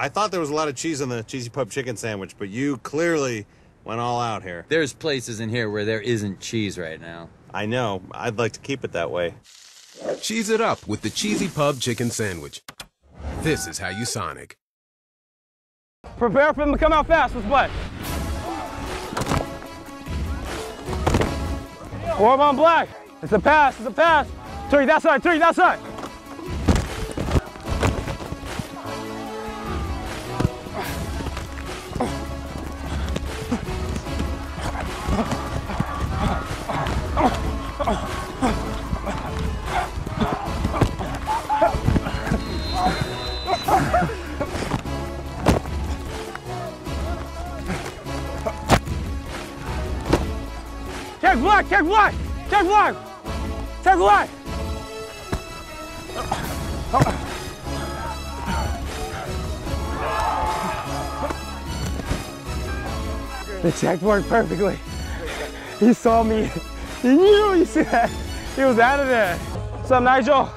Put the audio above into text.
I thought there was a lot of cheese on the cheesy pub chicken sandwich, but you clearly went all out here. There's places in here where there isn't cheese right now. I know. I'd like to keep it that way. Cheese it up with the cheesy pub chicken sandwich. This is how you Sonic. Prepare for them to come out fast. Let's play. Warm on black. It's a pass. It's a pass. Turkey that side. Turkey that side. Check black, check black, check black, check black. The check worked perfectly. He saw me. He knew, you see that? He was out of there. What's up, Nigel?